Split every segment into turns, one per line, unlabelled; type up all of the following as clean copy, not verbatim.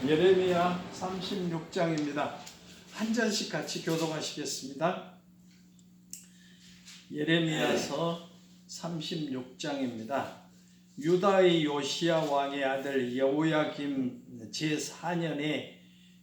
예레미야 36장입니다. 한 절씩 같이 교독하시겠습니다. 예레미야서 36장입니다. 유다의 요시야 왕의 아들 여호야김 제4년에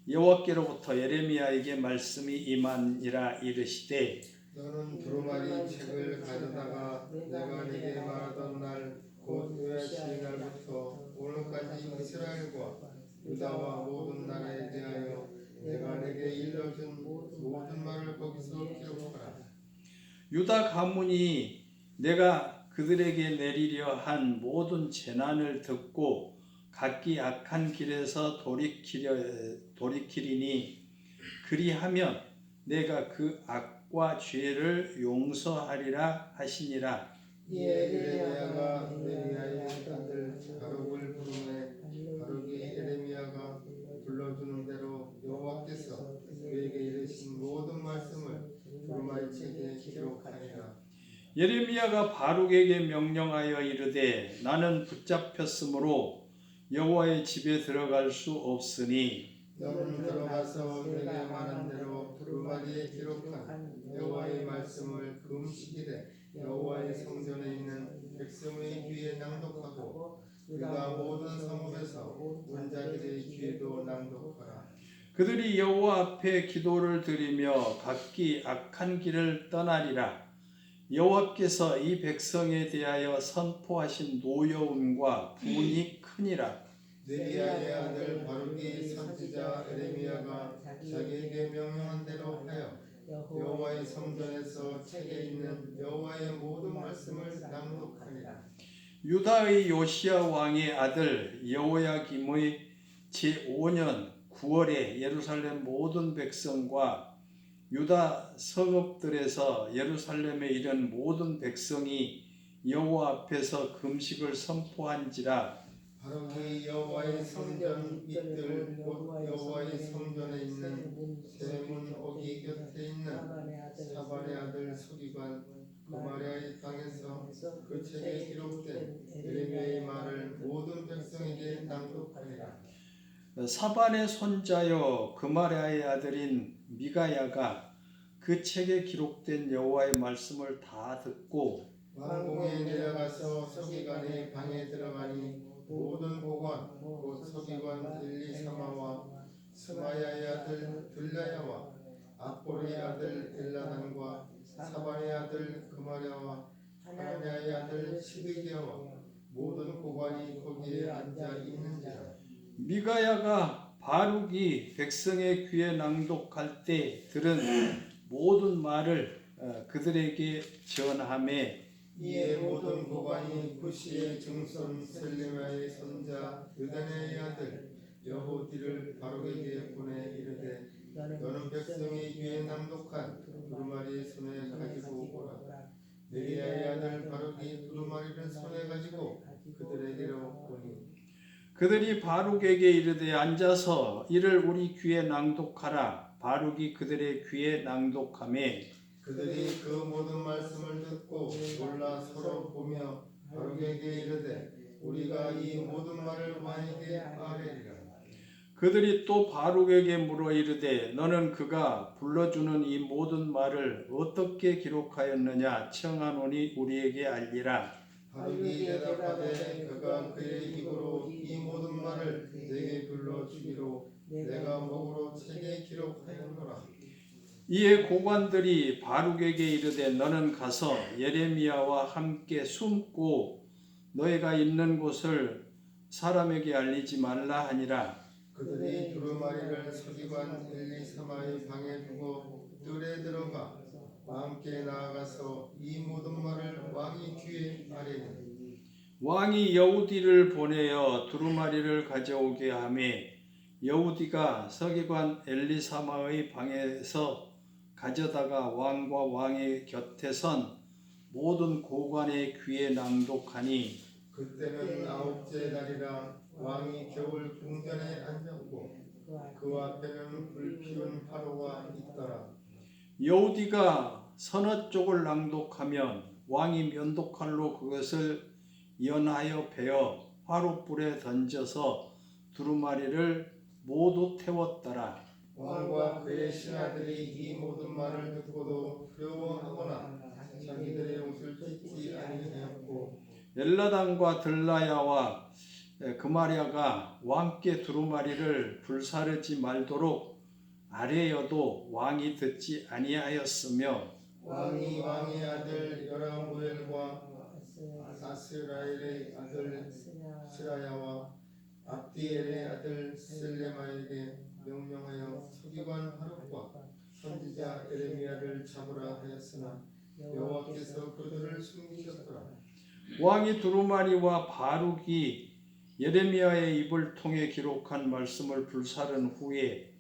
여호와께로부터 예레미야에게 말씀이 임하니라. 이르시되
너는 두루마리 책을 가져다가 내가 네게 말하던 날 곧 요야시의 날부터 오늘까지 이스라엘과 유다와 모든 나라에 대하여 내가 내게 일러준 모든 말을 거기서 기록하라.
유다 가문이 내가 그들에게 내리려 한 모든 재난을 듣고 각기 악한 길에서 돌이키리니 그리하면 내가 그 악과 죄를 용서하리라 하시니라.
예레미야가 네리야의 아들 바룩을 부르매 바룩이 예레미야가 불러주는 대로 여호와께서 그에게 이르신 모든 말씀을 두루마리 책에 기록하니라.
예레미야가 바룩에게 명령하여 이르되 나는 붙잡혔으므로 여호와의 집에 들어갈 수 없으니
너는 들어가서 내게 말한 대로 두루마리에 기록한 여호와의 말씀을 금식일에 여호와의 성전에 있는 백성의 귀에 낭독하고 그가 모든 성읍에서 원자들의 귀에도 낭독하라.
그들이 여호와 앞에 기도를 드리며 각기 악한 길을 떠나리라. 여호와께서 이 백성에 대하여 선포하신 노여움과 분이 크니라.
네리야의 아들 바룩이 선지자 예레미야가 자기에게 명령한 대로 하여 여호와의 성전에서 책에 있는 여호와의 모든 말씀을 낭독하니라.
유다의 요시야 왕의 아들 여호야김의 제5년 9월에 예루살렘 모든 백성과 유다 성읍들에서 예루살렘에 이른 모든 백성이 여호와 앞에서 금식을 선포한지라.
바룩이 여호와의 성전 윗들 곧 여호와의 성전에 있는 세문 오기 곁에 있는 사반의 아들 서기관 그마랴의 방에서 그 책에 기록된 예레미야의 말을 모든 백성에게 낭독하니라.
사반의 손자여 그마랴의 아들인 미가야가 그 책에 기록된 여호와의 말씀을 다 듣고
왕궁에 내려가서 서기관의 방에 들어가니 모든 고관 곧 서기관 엘리사마와 스마야의 아들 들라야와 악보리의 아들 엘라단과 사반의 아들 그마랴와 하나냐의 아들 시드기야와 모든 고관이 거기에 앉아 있는지라.
미가야가 바룩이 백성의 귀에 낭독할 때 들은 모든 말을 그들에게 전하매
이에 모든 고관이 구시의 증손 셀레마의 손자 느다냐의 아들 여호디를 바룩에게 보내 이르되 너는 백성의 귀에 낭독한 두루마리 손에 가지고 오라. 네리야의 아들 바룩이 두루마리를 손에 가지고 그들에게로 오니
그들이 바룩에게 이르되 앉아서 이를 우리 귀에 낭독하라. 바룩이 그들의 귀에 낭독하매
그들이 그 모든 말씀을 듣고 놀라 서로 보며 바룩에게 이르되 우리가 이 모든 말을 왕에게 아뢰리라.
그들이 또 바룩에게 물어 이르되 너는 그가 불러주는 이 모든 말을 어떻게 기록하였느냐 청하노니 우리에게 알리라.
바룩이 대답하되 그가 그의 입으로 이 모든 말을 내게 불러주기로 내가 목으로 책에 기록하였노라.
이에 고관들이 바룩에게 이르되 너는 가서 예레미야와 함께 숨고 너희가 있는 곳을 사람에게 알리지 말라 하니라.
그들이 두루마리를 서기관 엘리사마의 방에 두고 뜰에 들어가 왕께 나아가서 이 모든 말을 왕의 귀에 아뢰니
왕이 여우디를 보내어 두루마리를 가져오게 하매 여우디가 서기관 엘리사마의 방에서 가져다가 왕과 왕의 곁에 선 모든 고관의 귀에 낭독하니
그때는 아홉째 달이라. 왕이 겨울 궁전에 앉았고 그 앞에는 불 피운 화로가 있더라.
여우디가 서너 쪽을 낭독하면 왕이 면도칼로 그것을 연하여 베어 화롯불에 던져서 두루마리를 모두 태웠더라.
왕과 그의 신하들이 이 모든 말을 듣고도 두려워하거나 자기들의 옷을 찢지 아니하였고
엘라단과 들라야와 그마랴가 왕께 두루마리를 불사르지 말도록 아뢰어도 왕이 듣지 아니하였으며
왕이 왕의 아들 여라무엘과 아스라엘의 아들 스라야와 압디엘의 아들 셀레마에게 명령하여 서기관 바룩과 선지자 에레미야를 잡으라 하였으나 여호와께서 그들을 숨기셨더라.
왕이 두루마리와 바룩이 예레미야의 입을 통해 기록한 말씀을 불사른 후에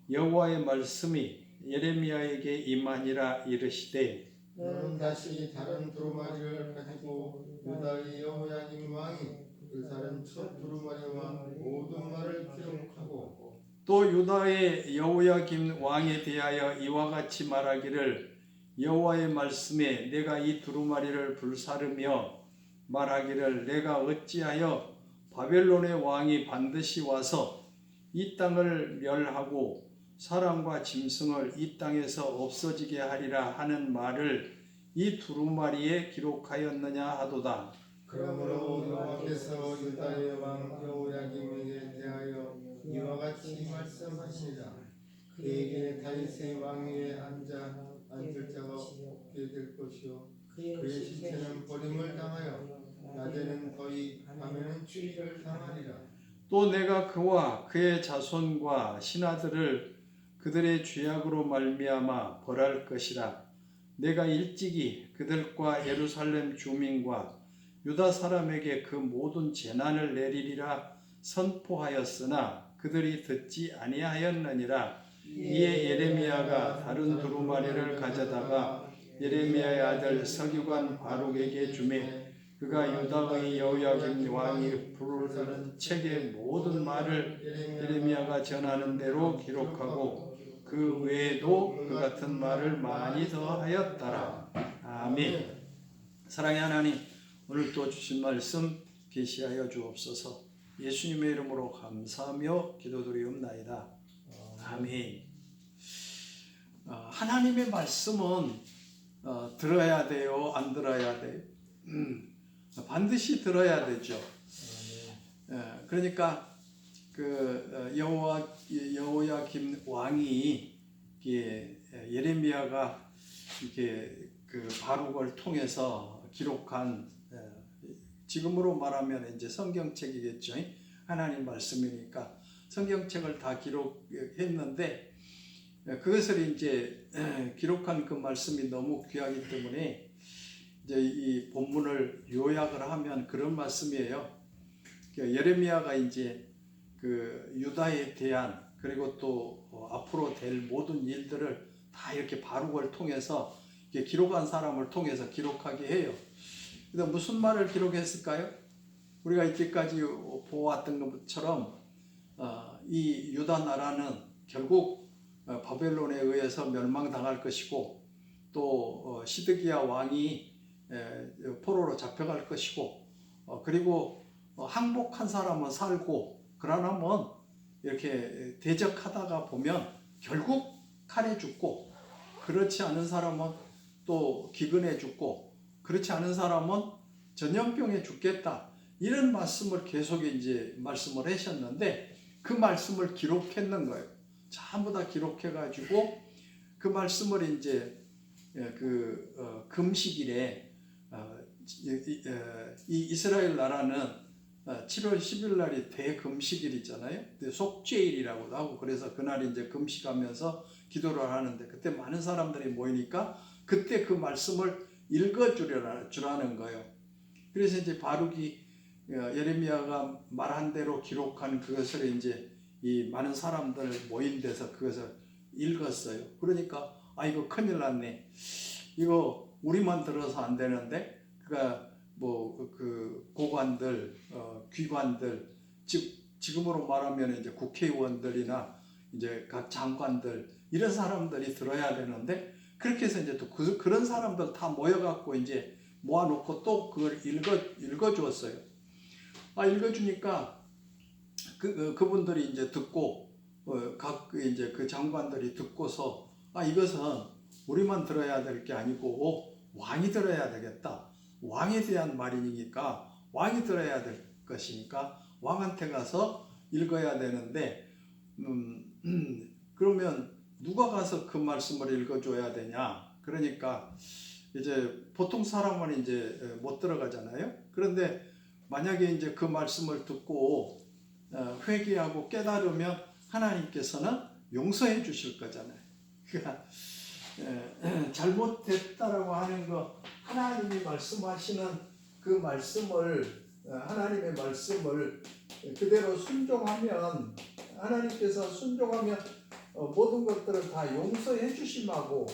여호와의 말씀이 예레미야에게 임하니라 이르시되
너는 다시 다른 두루마리를 가지고 유다의 여호야김 왕이 불사른 첫 두루마리와 모든 말을 기록하고
또 유다의 여호야김 왕에 대하여 이와 같이 말하기를 여호와의 말씀에 내가 이 두루마리를 불사르며 말하기를 내가 어찌하여 바벨론의 왕이 반드시 와서 이 땅을 멸하고 사람과 짐승을 이 땅에서 없어지게 하리라 하는 말을 이 두루마리에 기록하였느냐 하도다.
그러므로 여호와께서 유다의 왕 여호야김에게 대하여 이와 같이 말씀하시리라. 그에게 다윗의 왕위에 앉을 자가 없게 될 것이요 그의 시체는 버림을 당하여 낮에는 더위 밤에는 추위를 당하리라.
또 내가 그와 그의 자손과 신하들을 그들의 죄악으로 말미암아 벌할 것이라. 내가 일찍이 그들과 예루살렘 주민과 유다 사람에게 그 모든 재난을 내리리라 선포하였으나 그들이 듣지 아니하였느니라. 이에 예레미야가 다른 두루마리를 가져다가 예레미야의 아들 서기관 바룩에게 주매 그가 유다의 여호야김 왕이 부르는 책의 모든 말을 예레미야가 전하는 대로 기록하고 그 외에도 그 같은 말을 많이 더 하였더라. 아멘. 사랑의 하나님, 오늘 또 주신 말씀 계시하여 주옵소서. 예수님의 이름으로 감사하며 기도드리옵나이다. 아멘. 하나님의 말씀은 들어야 돼요? 안 들어야 돼요? 반드시 들어야 되죠. 그러니까 그 여호야김 왕이 예레미야가 이렇게 그 바룩을 통해서 기록한 지금으로 말하면 이제 성경책이겠죠. 하나님 말씀이니까 성경책을 다 기록했는데 그것을 이제 기록한 그 말씀이 너무 귀하기 때문에 이제 이 본문을 요약을 하면 그런 말씀이에요. 예레미야가 이제 그 유다에 대한 그리고 또 앞으로 될 모든 일들을 다 이렇게 바룩을 통해서 기록한 사람을 통해서 기록하게 해요. 그래서 무슨 말을 기록했을까요? 우리가 이때까지 보았던 것처럼 이 유다 나라는 결국 바벨론에 의해서 멸망당할 것이고 또 시드기야 왕이 포로로 잡혀갈 것이고 그리고 항복한 사람은 살고 그러나 뭐 이렇게 대적하다가 보면 결국 칼에 죽고 그렇지 않은 사람은 또 기근에 죽고 그렇지 않은 사람은 전염병에 죽겠다. 이런 말씀을 계속 이제 말씀을 하셨는데 그 말씀을 기록했는 거예요. 전부 다 기록해가지고 그 말씀을 이제 그 금식일에 이 이스라엘 나라는 7월 10일 날이 대금식일이잖아요. 속죄일이라고도 하고 그래서 그날 이제 금식하면서 기도를 하는데 그때 많은 사람들이 모이니까 그때 그 말씀을 읽어주라는 거예요. 그래서 이제 바룩이 예레미야가 말한 대로 기록한 그것을 이제 이 많은 사람들 모인 데서 그것을 읽었어요. 그러니까 이거 큰일 났네. 이거 우리만 들어서 안 되는데 그러니까 뭐 그 고관들, 귀관들, 지금으로 말하면 이제 국회의원들이나 이제 각 장관들 이런 사람들이 들어야 되는데 그렇게 해서 이제 또 그런 사람들 다 모여갖고 이제 모아놓고 또 그걸 읽어주었어요. 읽어주니까 그분들이 이제 듣고 각 이제 그 장관들이 듣고서 이것은 우리만 들어야 될 게 아니고 왕이 들어야 되겠다. 왕에 대한 말이니까 왕이 들어야 될 것이니까 왕한테 가서 읽어야 되는데 그러면 누가 가서 그 말씀을 읽어줘야 되냐? 그러니까 이제 보통 사람은 이제 못 들어가잖아요. 그런데 만약에 이제 그 말씀을 듣고 회개하고 깨달으면 하나님께서는 용서해 주실 거잖아요. 그러니까 잘못됐다라고 하는 거 하나님이 말씀하시는 그 말씀을 하나님의 말씀을 그대로 순종하면 하나님께서 순종하면 모든 것들을 다 용서해 주심하고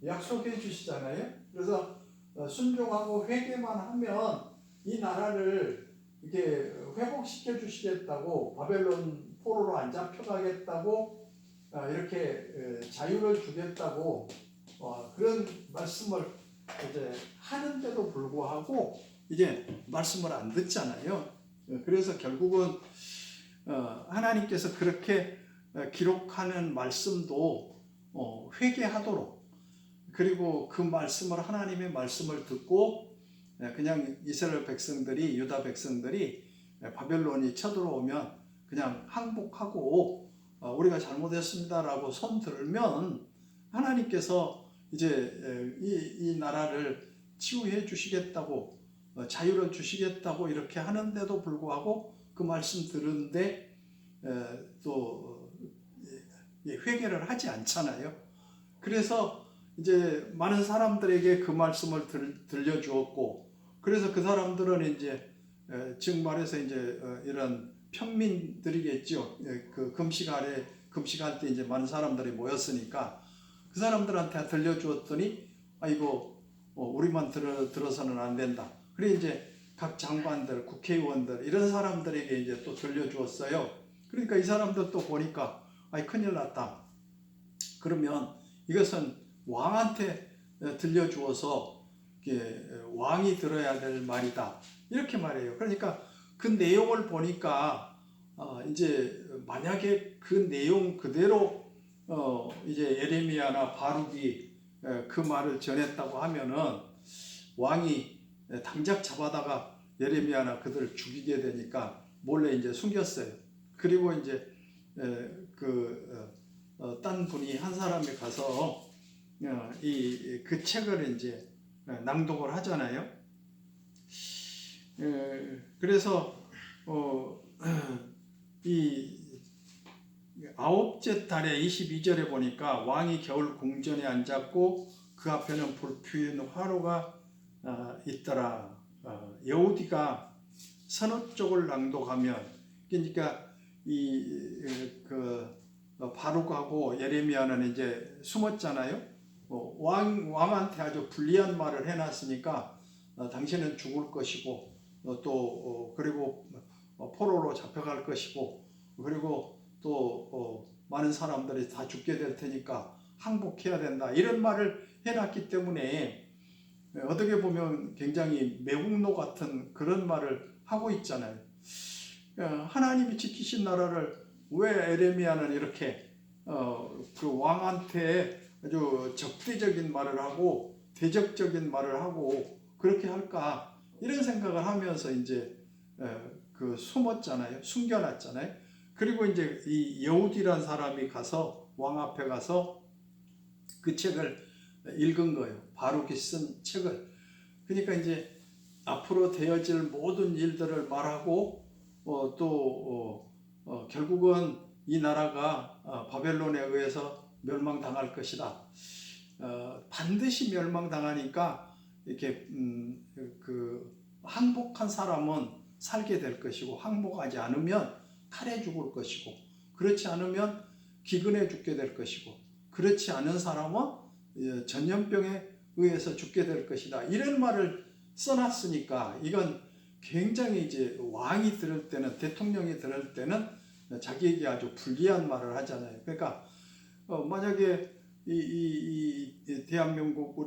약속해 주시잖아요. 그래서 순종하고 회개만 하면 이 나라를 이렇게 회복시켜 주시겠다고 바벨론 포로로 안 잡혀가겠다고 이렇게 자유를 주겠다고 그런 말씀을 이제 하는데도 불구하고 이게 말씀을 안 듣잖아요. 그래서 결국은 하나님께서 그렇게 기록하는 말씀도 회개하도록 그리고 그 말씀을 하나님의 말씀을 듣고 그냥 이스라엘 백성들이 유다 백성들이 바벨론이 쳐들어오면 그냥 항복하고 우리가 잘못했습니다라고 손 들면 하나님께서 이제 이 나라를 치유해 주시겠다고 자유를 주시겠다고 이렇게 하는데도 불구하고 그 말씀 들은데 또 회개를 하지 않잖아요. 그래서 이제 많은 사람들에게 그 말씀을 들려주었고 그래서 그 사람들은 이제 즉 말해서 이제 이런 평민들이겠죠. 그 금식할 때 이제 많은 사람들이 모였으니까 그 사람들한테 들려주었더니 이거 우리만 들어서는 안 된다. 그래 이제 각 장관들, 국회의원들 이런 사람들에게 이제 또 들려주었어요. 그러니까 이 사람들 또 보니까 큰일 났다. 그러면 이것은 왕한테 들려주어서 왕이 들어야 될 말이다. 이렇게 말해요. 그러니까 그 내용을 보니까 이제 만약에 그 내용 그대로 이제 예레미야나 바룩이 그 말을 전했다고 하면은 왕이 당장 잡아다가 예레미야나 그들을 죽이게 되니까 몰래 이제 숨겼어요. 그리고 이제 딴 분이 한 사람이 가서 그 책을 이제 낭독을 하잖아요. 그래서 이 아홉째 달에 22절에 보니까 왕이 겨울 궁전에 앉았고 그 앞에는 불피운 화로가 있더라. 여우디가 서너 쪽을 낭독하면 그러니까 바룩하고 예레미야는 이제 숨었잖아요. 왕한테 아주 불리한 말을 해놨으니까 당신은 죽을 것이고 그리고 포로로 잡혀갈 것이고 그리고 또 많은 사람들이 다 죽게 될 테니까 항복해야 된다 이런 말을 해놨기 때문에 어떻게 보면 굉장히 매국노 같은 그런 말을 하고 있잖아요. 하나님이 지키신 나라를 왜 에레미야는 이렇게 그 왕한테 아주 적대적인 말을 하고 대적적인 말을 하고 그렇게 할까 이런 생각을 하면서 이제 그 숨었잖아요. 숨겨놨잖아요. 그리고 이제 이 여우디란 사람이 가서 왕 앞에 가서 그 책을 읽은 거예요. 바룩이 쓴 책을. 그러니까 이제 앞으로 되어질 모든 일들을 말하고 결국은 이 나라가 바벨론에 의해서 멸망당할 것이다. 반드시 멸망당하니까 이렇게 항복한 사람은 살게 될 것이고 항복하지 않으면 칼에 죽을 것이고 그렇지 않으면 기근에 죽게 될 것이고 그렇지 않은 사람은 전염병에 의해서 죽게 될 것이다. 이런 말을 써놨으니까 이건 굉장히 이제 왕이 들을 때는 대통령이 들을 때는 자기에게 아주 불리한 말을 하잖아요. 그러니까 만약에 이 대한민국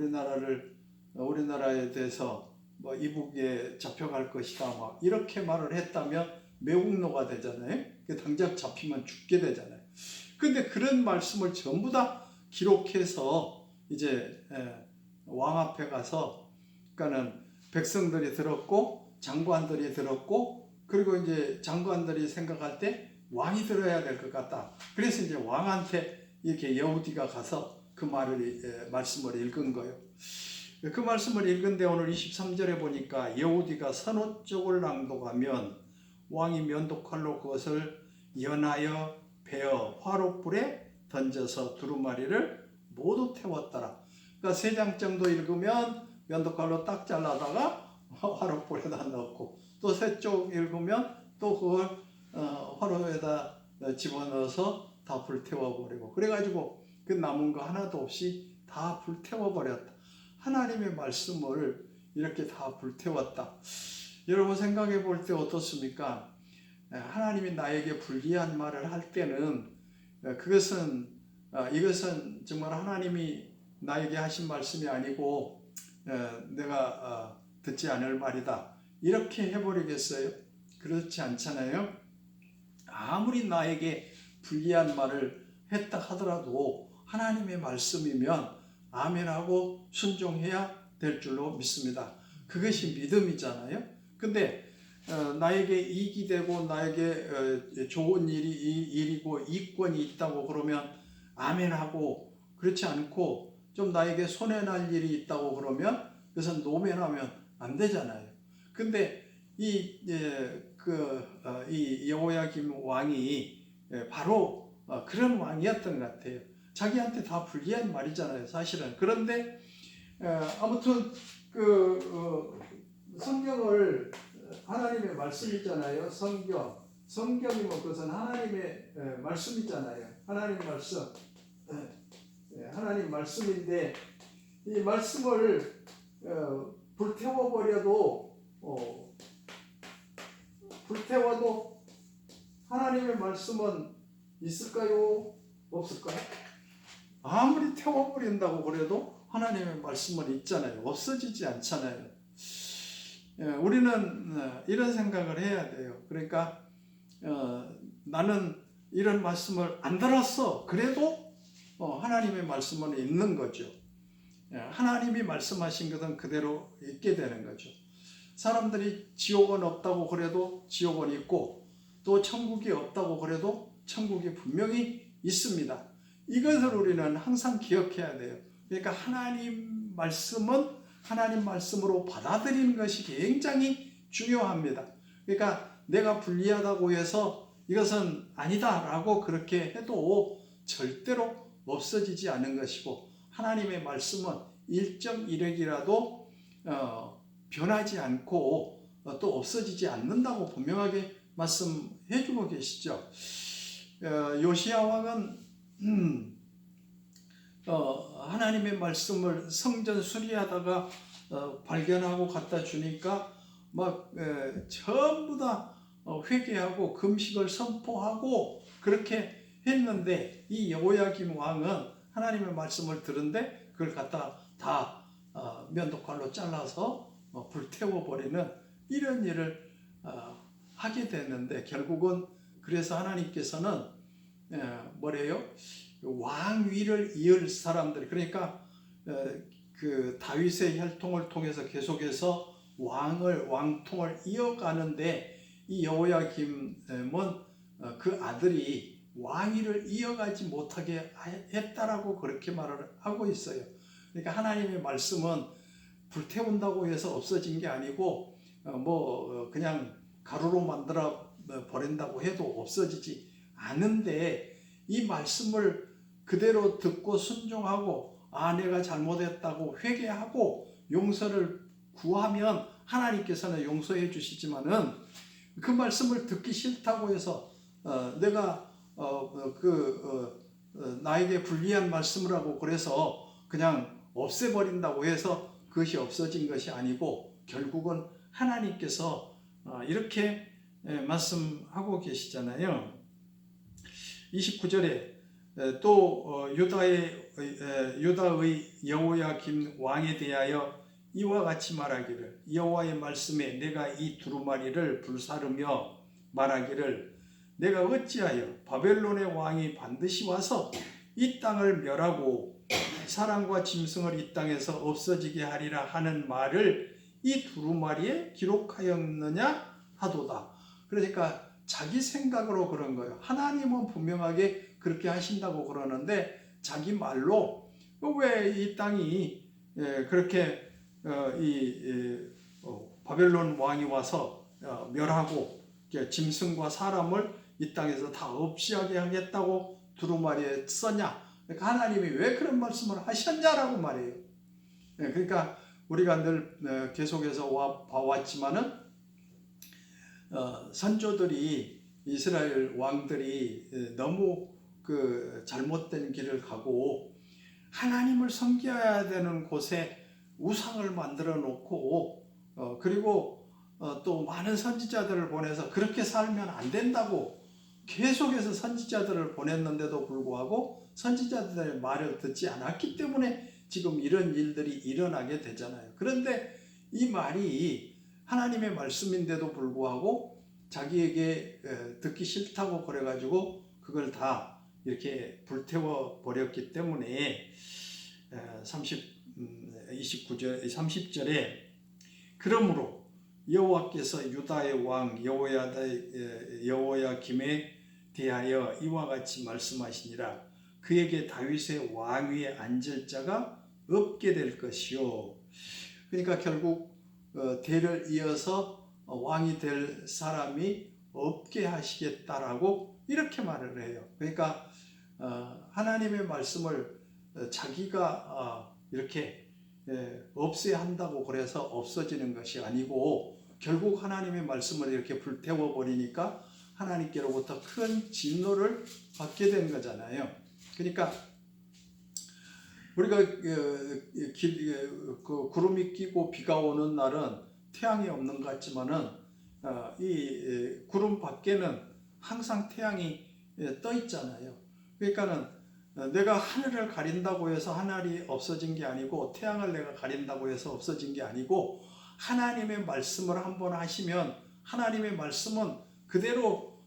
우리나라에 대해서 이북에 잡혀갈 것이다 막 이렇게 말을 했다면 매국노가 되잖아요. 당장 잡히면 죽게 되잖아요. 근데 그런 말씀을 전부 다 기록해서 이제 왕 앞에 가서, 그러니까는 백성들이 들었고 장관들이 들었고, 그리고 이제 장관들이 생각할 때 왕이 들어야 될 것 같다. 그래서 이제 왕한테 이렇게 여우디가 가서 그 말씀을 읽은 거예요. 그 말씀을 읽은데 오늘 23절에 보니까 여우디가 서너 쪽을 낭독하면 왕이 면도칼로 그것을 연하여 베어 화롯불에 던져서 두루마리를 모두 태웠더라. 그러니까 3장 정도 읽으면 면도칼로 딱 잘라다가 화롯불에다 넣고, 또 3쪽 읽으면 또 그걸 화로에다 집어넣어서 다 불태워버리고, 그래가지고 그 남은 거 하나도 없이 다 불태워버렸다. 하나님의 말씀을 이렇게 다 불태웠다. 여러분 생각해 볼 때 어떻습니까? 하나님이 나에게 불리한 말을 할 때는 이것은 정말 하나님이 나에게 하신 말씀이 아니고 내가 듣지 않을 말이다, 이렇게 해버리겠어요? 그렇지 않잖아요. 아무리 나에게 불리한 말을 했다 하더라도 하나님의 말씀이면 아멘하고 순종해야 될 줄로 믿습니다. 그것이 믿음이잖아요. 근데 나에게 이익이 되고 나에게 좋은 일이고 이권이 있다고 그러면 아멘하고, 그렇지 않고 좀 나에게 손해날 일이 있다고 그러면 그것은 노면하면 안 되잖아요. 근데 이 여호야김 왕이 바로 그런 왕이었던 것 같아요. 자기한테 다 불리한 말이잖아요, 사실은. 그런데 아무튼 성경을, 하나님의 말씀이잖아요. 성경이면 그것은 하나님의 말씀이잖아요. 하나님 말씀, 하나님 말씀인데 이 말씀을 불태워도 하나님의 말씀은 있을까요? 없을까요? 아무리 태워버린다고 그래도 하나님의 말씀은 있잖아요. 없어지지 않잖아요. 우리는 이런 생각을 해야 돼요. 그러니까 나는 이런 말씀을 안 들었어. 그래도 하나님의 말씀은 있는 거죠. 하나님이 말씀하신 것은 그대로 있게 되는 거죠. 사람들이 지옥은 없다고 그래도 지옥은 있고, 또 천국이 없다고 그래도 천국이 분명히 있습니다. 이것을 우리는 항상 기억해야 돼요. 그러니까 하나님 말씀은 하나님 말씀으로 받아들이는 것이 굉장히 중요합니다. 그러니까 내가 불리하다고 해서 이것은 아니다라고 그렇게 해도 절대로 없어지지 않는 것이고, 하나님의 말씀은 일정 이력이라도 변하지 않고 또 없어지지 않는다고 분명하게 말씀해 주고 계시죠. 요시야 왕은 하나님의 말씀을 성전 수리하다가 발견하고 갖다 주니까 막 전부 다 회개하고 금식을 선포하고 그렇게 했는데, 이 여호야김 왕은 하나님의 말씀을 들은데 그걸 갖다 다 면도칼로 잘라서 불태워버리는 이런 일을 하게 됐는데, 결국은 그래서 하나님께서는 뭐래요? 왕위를 이을 사람들, 그러니까 그 다윗의 혈통을 통해서 계속해서 왕통을 이어가는데, 이 여호야김은 그 아들이 왕위를 이어가지 못하게 했다라고 그렇게 말을 하고 있어요. 그러니까 하나님의 말씀은 불태운다고 해서 없어진 게 아니고 그냥 가루로 만들어 버린다고 해도 없어지지 않은데, 이 말씀을 그대로 듣고 순종하고 내가 잘못했다고 회개하고 용서를 구하면 하나님께서는 용서해 주시지만은, 그 말씀을 듣기 싫다고 해서 내가 나에게 불리한 말씀을 하고 그래서 그냥 없애버린다고 해서 그것이 없어진 것이 아니고, 결국은 하나님께서 이렇게 말씀하고 계시잖아요. 29절에 또 유다의 여호야김 왕에 대하여 이와 같이 말하기를, 여호와의 말씀에 내가 이 두루마리를 불사르며 말하기를, 내가 어찌하여 바벨론의 왕이 반드시 와서 이 땅을 멸하고 사람과 짐승을 이 땅에서 없어지게 하리라 하는 말을 이 두루마리에 기록하였느냐 하도다. 그러니까 자기 생각으로 그런 거예요. 하나님은 분명하게 그렇게 하신다고 그러는데 자기 말로 왜 이 땅이 그렇게 바벨론 왕이 와서 멸하고 짐승과 사람을 이 땅에서 다 없이하게 하겠다고 두루마리에 썼냐? 그러니까 하나님이 왜 그런 말씀을 하셨냐라고 말해요. 그러니까 우리가 늘 계속해서 봐왔지만은 선조들이 이스라엘 왕들이 너무 그 잘못된 길을 가고 하나님을 섬겨야 되는 곳에 우상을 만들어 놓고 그리고 또 많은 선지자들을 보내서 그렇게 살면 안 된다고 계속해서 선지자들을 보냈는데도 불구하고 선지자들의 말을 듣지 않았기 때문에 지금 이런 일들이 일어나게 되잖아요. 그런데 이 말이 하나님의 말씀인데도 불구하고 자기에게 듣기 싫다고 그래가지고 그걸 다 이렇게 불태워 버렸기 때문에 30절에 그러므로 여호와께서 유다의 왕 여호야김에 대하여 이와 같이 말씀하시니라. 그에게 다윗의 왕위에 앉을 자가 없게 될 것이요. 그러니까 결국 대를 이어서 왕이 될 사람이 없게 하시겠다라고 이렇게 말을 해요. 그러니까 하나님의 말씀을 자기가 이렇게 없애야 한다고 그래서 없어지는 것이 아니고 결국 하나님의 말씀을 이렇게 불태워 버리니까 하나님께로부터 큰 진노를 받게 된 거잖아요. 그러니까 우리가 구름이 끼고 비가 오는 날은 태양이 없는 것 같지만은 이 구름 밖에는 항상 태양이 떠 있잖아요. 그러니까는 내가 하늘을 가린다고 해서 하늘이 없어진 게 아니고 태양을 내가 가린다고 해서 없어진 게 아니고 하나님의 말씀을 한번 하시면 하나님의 말씀은 그대로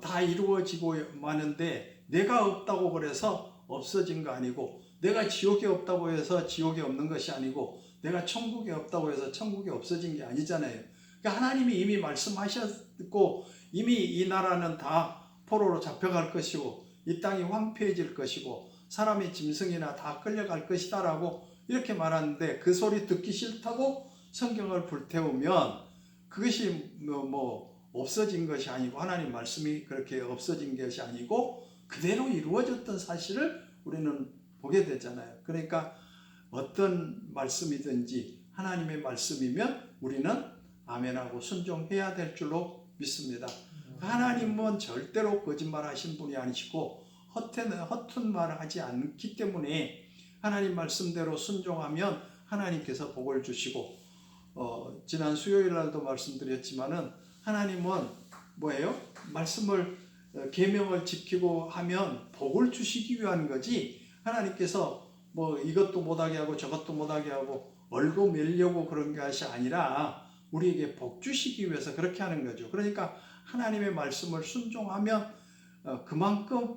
다 이루어지고 마는데 내가 없다고 그래서 없어진 거 아니고 내가 지옥에 없다고 해서 지옥에 없는 것이 아니고 내가 천국에 없다고 해서 천국에 없어진 게 아니잖아요. 그러니까 하나님이 이미 말씀하셨고 이미 이 나라는 다 포로로 잡혀갈 것이고 이 땅이 황폐해질 것이고 사람의 짐승이나 다 끌려갈 것이다 라고 이렇게 말하는데 그 소리 듣기 싫다고 성경을 불태우면 그것이 뭐 없어진 것이 아니고 하나님 말씀이 그렇게 없어진 것이 아니고 그대로 이루어졌던 사실을 우리는 보게 되잖아요. 그러니까 어떤 말씀이든지 하나님의 말씀이면 우리는 아멘하고 순종해야 될 줄로 믿습니다. 하나님은 절대로 거짓말하신 분이 아니시고 허튼 말을 하지 않기 때문에 하나님 말씀대로 순종하면 하나님께서 복을 주시고 지난 수요일 날도 말씀드렸지만은 하나님은 뭐예요? 말씀을 계명을 지키고 하면 복을 주시기 위한 거지 하나님께서 뭐 이것도 못하게 하고 저것도 못하게 하고 얼고 매려고 그런 것이 아니라 우리에게 복 주시기 위해서 그렇게 하는 거죠. 그러니까 하나님의 말씀을 순종하면 그만큼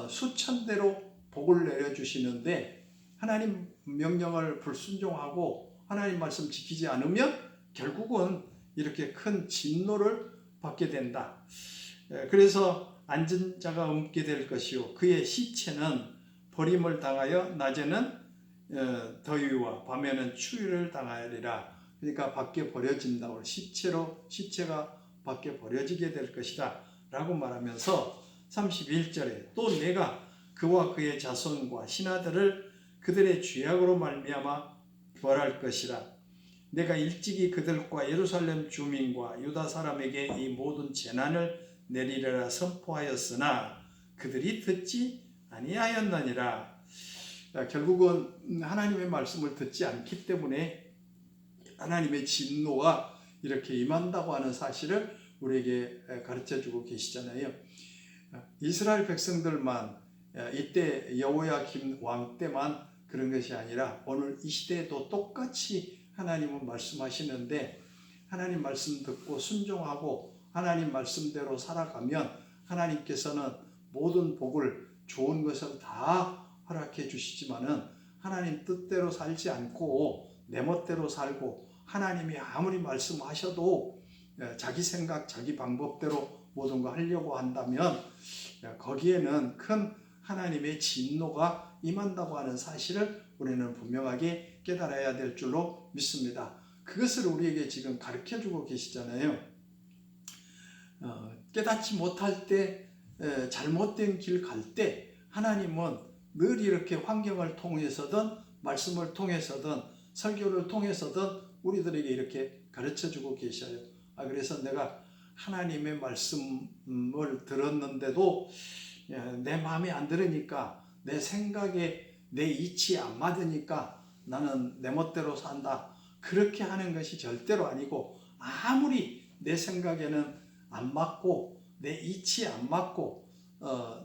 수천대로 복을 내려주시는데 하나님 명령을 불순종하고 하나님 말씀 지키지 않으면 결국은 이렇게 큰 진노를 받게 된다. 그래서 앉은 자가 없게 될 것이요 그의 시체는 버림을 당하여 낮에는 더위와 밤에는 추위를 당하리라. 그러니까 밖에 버려진다고 시체가 밖에 버려지게 될 것이다 라고 말하면서 31절에 또 내가 그와 그의 자손과 신하들을 그들의 죄악으로 말미암아 벌할 것이라. 내가 일찍이 그들과 예루살렘 주민과 유다 사람에게 이 모든 재난을 내리려라 선포하였으나 그들이 듣지 아니하였느니라. 결국은 하나님의 말씀을 듣지 않기 때문에 하나님의 진노가 이렇게 임한다고 하는 사실을 우리에게 가르쳐주고 계시잖아요. 이스라엘 백성들만 이때 여호야김 왕 때만 그런 것이 아니라 오늘 이 시대에도 똑같이 하나님은 말씀하시는데 하나님 말씀 듣고 순종하고 하나님 말씀대로 살아가면 하나님께서는 모든 복을 좋은 것을 다 허락해 주시지만은 하나님 뜻대로 살지 않고 내 멋대로 살고 하나님이 아무리 말씀하셔도 자기 생각, 자기 방법대로 모든 거 하려고 한다면 거기에는 큰 하나님의 진노가 임한다고 하는 사실을 우리는 분명하게 깨달아야 될 줄로 믿습니다. 그것을 우리에게 지금 가르쳐주고 계시잖아요. 깨닫지 못할 때 잘못된 길 갈 때 하나님은 늘 이렇게 환경을 통해서든 말씀을 통해서든 설교를 통해서든 우리들에게 이렇게 가르쳐주고 계셔요. 그래서 내가 하나님의 말씀을 들었는데도 내 마음에 안 들으니까 내 생각에 내 이치에 안 맞으니까 나는 내 멋대로 산다. 그렇게 하는 것이 절대로 아니고 아무리 내 생각에는 안 맞고 내 이치에 안 맞고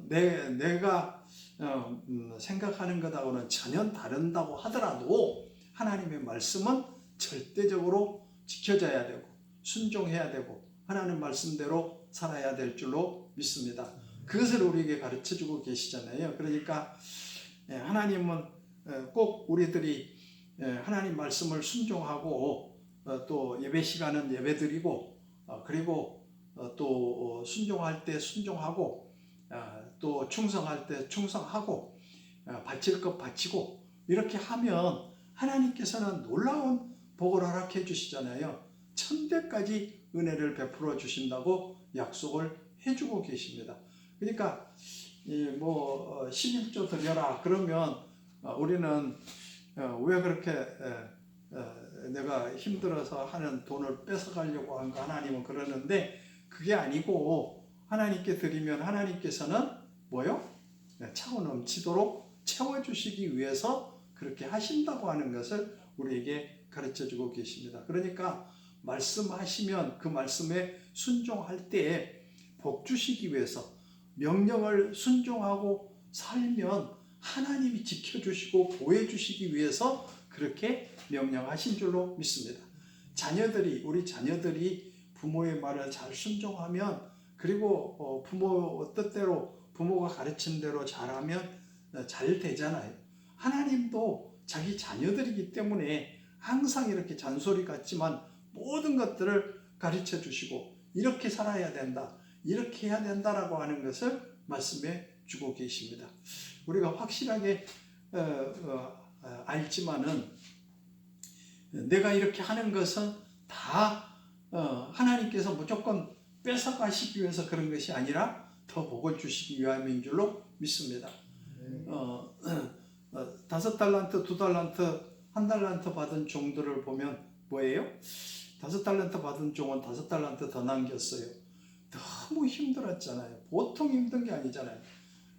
내가 생각하는 것하고는 전혀 다른다고 하더라도 하나님의 말씀은 절대적으로 지켜져야 되고 순종해야 되고 하나님 말씀대로 살아야 될 줄로 믿습니다. 그것을 우리에게 가르쳐주고 계시잖아요. 그러니까 하나님은 꼭 우리들이 하나님 말씀을 순종하고 또 예배 시간은 예배드리고 그리고 또 순종할 때 순종하고 또 충성할 때 충성하고 바칠 것 바치고 이렇게 하면 하나님께서는 놀라운 복을 허락해 주시잖아요. 천대까지 은혜를 베풀어 주신다고 약속을 해주고 계십니다. 그러니까 11조 드려라 그러면 우리는 왜 그렇게 내가 힘들어서 하는 돈을 뺏어가려고 한가 하나님은 그러는데 그게 아니고 하나님께 드리면 하나님께서는 뭐요? 차고 넘치도록 채워주시기 위해서 그렇게 하신다고 하는 것을 우리에게 가르쳐주고 계십니다. 그러니까 말씀하시면 그 말씀에 순종할 때에 복 주시기 위해서 명령을 순종하고 살면 하나님이 지켜주시고 보호해주시기 위해서 그렇게 명령하신 줄로 믿습니다. 우리 자녀들이 부모의 말을 잘 순종하면 그리고 부모 뜻대로 부모가 가르친 대로 잘하면 잘 되잖아요. 하나님도 자기 자녀들이기 때문에 항상 이렇게 잔소리 같지만 모든 것들을 가르쳐 주시고 이렇게 살아야 된다, 이렇게 해야 된다라고 하는 것을 말씀해 주고 계십니다. 우리가 확실하게 알지만은 내가 이렇게 하는 것은 다 하나님께서 무조건 뺏어가시기 위해서 그런 것이 아니라 더 복을 주시기 위함인 줄로 믿습니다. 5달란트, 2달란트, 1달란트 받은 종들을 보면 뭐예요? 5달란트 받은 종은 5달란트 더 남겼어요. 너무 힘들었잖아요. 보통 힘든 게 아니잖아요.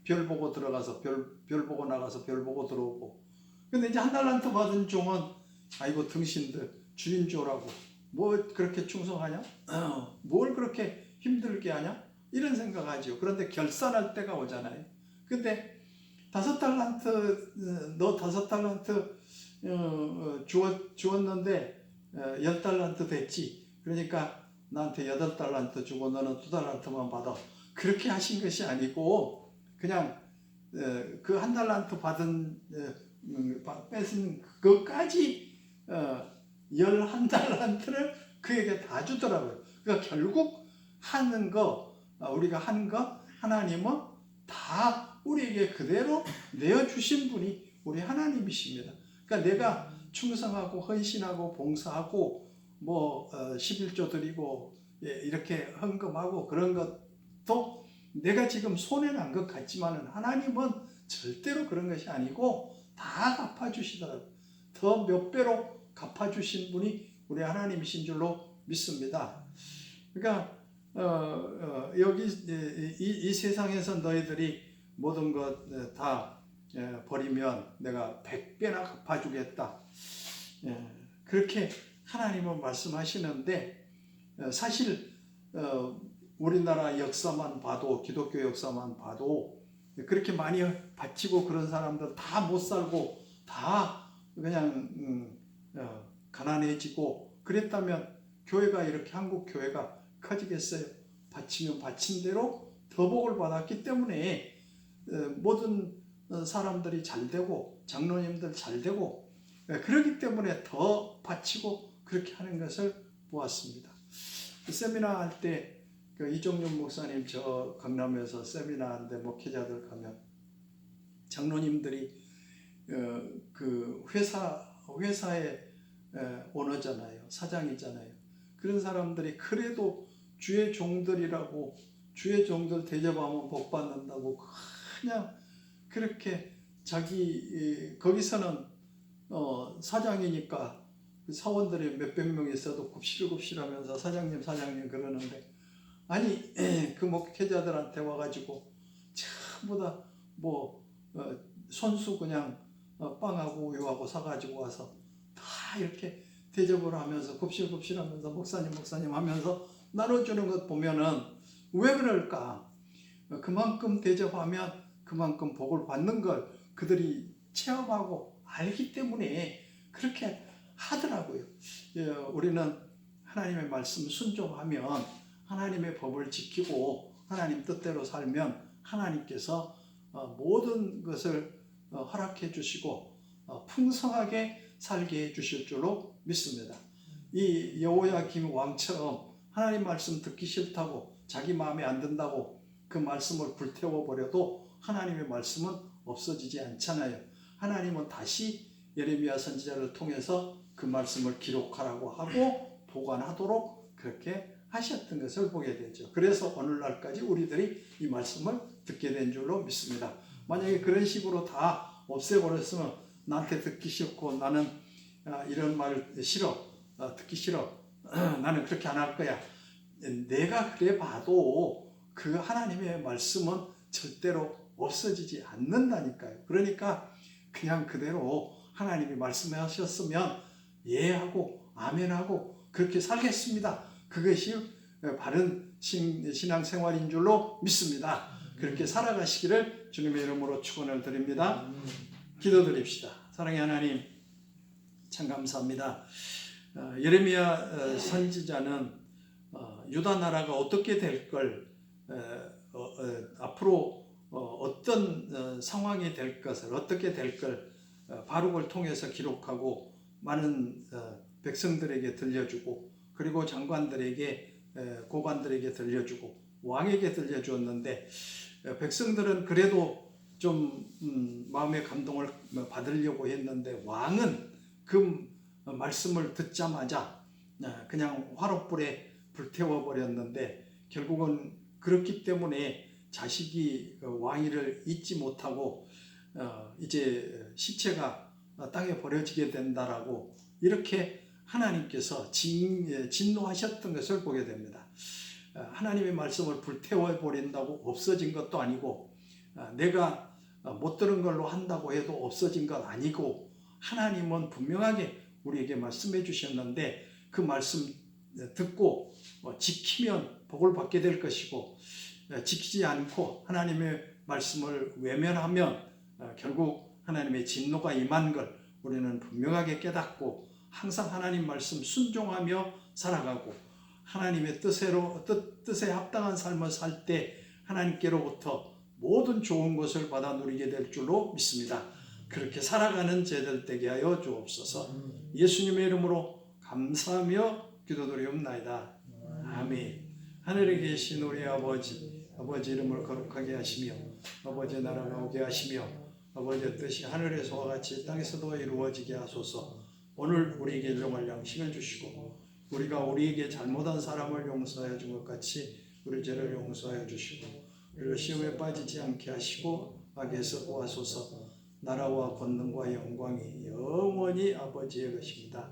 별 보고 들어가서 별 보고 나가서 별 보고 들어오고. 근데 이제 1달란트 받은 종은 아이고 등신들 주인 줘라고 뭐 그렇게 충성하냐? 뭘 그렇게 힘들게 하냐? 이런 생각하죠. 그런데 결산할 때가 오잖아요. 근데 5달란트 너 5달란트 주었는데 10달란트 됐지. 그러니까 나한테 8달란트 주고 너는 2달란트만 받아. 그렇게 하신 것이 아니고 그냥 그 1달란트 받은 뺏은 그것까지 11달란트를 그에게 다 주더라고요. 그러니까 결국 하는 거 우리가 한 거 하나님은 다 우리에게 그대로 내어주신 분이 우리 하나님이십니다. 그러니까 내가 충성하고 헌신하고 봉사하고 11조 드리고 이렇게 헌금하고 그런 것도 내가 지금 손해난 것 같지만은 하나님은 절대로 그런 것이 아니고 다 갚아주시더라고요. 더 몇 배로 갚아주신 분이 우리 하나님이신 줄로 믿습니다. 그러니까 여기 이 세상에서 너희들이 모든 것 다 버리면 내가 100배나 갚아주겠다. 그렇게 하나님은 말씀하시는데 사실 우리나라 역사만 봐도 기독교 역사만 봐도 그렇게 많이 바치고 그런 사람들 다 못 살고 다 그냥 가난해지고 그랬다면 교회가 이렇게 한국 교회가 커지겠어요? 바치면 바친 대로 더 복을 받았기 때문에 모든 사람들이 잘 되고 장로님들 잘 되고 그렇기 때문에 더 바치고 그렇게 하는 것을 보았습니다. 세미나 할 때 이종윤 목사님 저 강남에서 세미나 하는데 목회자들 가면 장로님들이 그 회사의 오너잖아요. 사장이잖아요. 그런 사람들이 그래도 주의 종들이라고 주의 종들 대접하면 복 받는다고 그냥 그렇게 자기 거기서는 사장이니까 사원들이 몇백 명 있어도 굽실굽실하면서 사장님 그러는데 아니 그 목회자들한테 와가지고 전부 다 뭐 손수 그냥 빵하고 우유하고 사가지고 와서 다 이렇게 대접을 하면서 굽실굽실하면서 목사님 하면서 나눠주는 것 보면은 왜 그럴까? 그만큼 대접하면 그만큼 복을 받는 걸 그들이 체험하고 알기 때문에 그렇게 하더라고요. 우리는 하나님의 말씀 순종하면 하나님의 법을 지키고 하나님 뜻대로 살면 하나님께서 모든 것을 허락해 주시고 풍성하게 살게 해 주실 줄로 믿습니다. 이 여호야김 왕처럼 하나님 말씀 듣기 싫다고 자기 마음에 안 든다고 그 말씀을 불태워 버려도 하나님의 말씀은 없어지지 않잖아요. 하나님은 다시 예레미야 선지자를 통해서 그 말씀을 기록하라고 하고 보관하도록 그렇게 하셨던 것을 보게 되죠. 그래서 오늘날까지 우리들이 이 말씀을 듣게 된 줄로 믿습니다. 만약에 그런 식으로 다 없애버렸으면 나한테 듣기 싫고 나는 이런 말 싫어, 듣기 싫어, 나는 그렇게 안 할 거야. 내가 그래 봐도 그 하나님의 말씀은 절대로 없어지지 않는다니까요. 그러니까 그냥 그대로 하나님이 말씀하셨으면 예하고 아멘하고 그렇게 살겠습니다. 그것이 바른 신앙생활인 줄로 믿습니다. 그렇게 살아가시기를 주님의 이름으로 축원을 드립니다. 기도드립시다. 사랑의 하나님 참 감사합니다. 예레미야 선지자는 유다 나라가 어떻게 될 걸 앞으로 어떤 상황이 될 것을 어떻게 될 걸 바룩을 통해서 기록하고 많은 백성들에게 들려주고 그리고 장관들에게 고관들에게 들려주고 왕에게 들려주었는데 백성들은 그래도 좀 마음의 감동을 받으려고 했는데 왕은 그 말씀을 듣자마자 그냥 화롯불에 불태워 버렸는데 결국은 그렇기 때문에 자식이 왕위를 잊지 못하고 이제 시체가 땅에 버려지게 된다라고 이렇게 하나님께서 진노하셨던 것을 보게 됩니다. 하나님의 말씀을 불태워 버린다고 없어진 것도 아니고 내가 못 들은 걸로 한다고 해도 없어진 것 아니고 하나님은 분명하게 우리에게 말씀해 주셨는데 그 말씀 듣고 지키면 복을 받게 될 것이고 지키지 않고 하나님의 말씀을 외면하면 결국 하나님의 진노가 임한 걸 우리는 분명하게 깨닫고 항상 하나님 말씀 순종하며 살아가고 하나님의 뜻에 합당한 삶을 살 때 하나님께로부터 모든 좋은 것을 받아 누리게 될 줄로 믿습니다. 그렇게 살아가는 저희들 되게 하여 주옵소서. 예수님의 이름으로 감사하며 기도드리옵나이다. 아멘. 하늘에 계신 우리 아버지 이름을 거룩하게 하시며 아버지의 나라가 오게 하시며 아버지의 뜻이 하늘에서와 같이 땅에서도 이루어지게 하소서. 오늘 우리에게 일용할 양식을 주시고 우리가 우리에게 잘못한 사람을 용서하여 준 것 같이 우리 죄를 용서하여 주시고 우리를 시험에 빠지지 않게 하시고 악에서 구하소서. 나라와 권능과 영광이 영원히 아버지의 것입니다.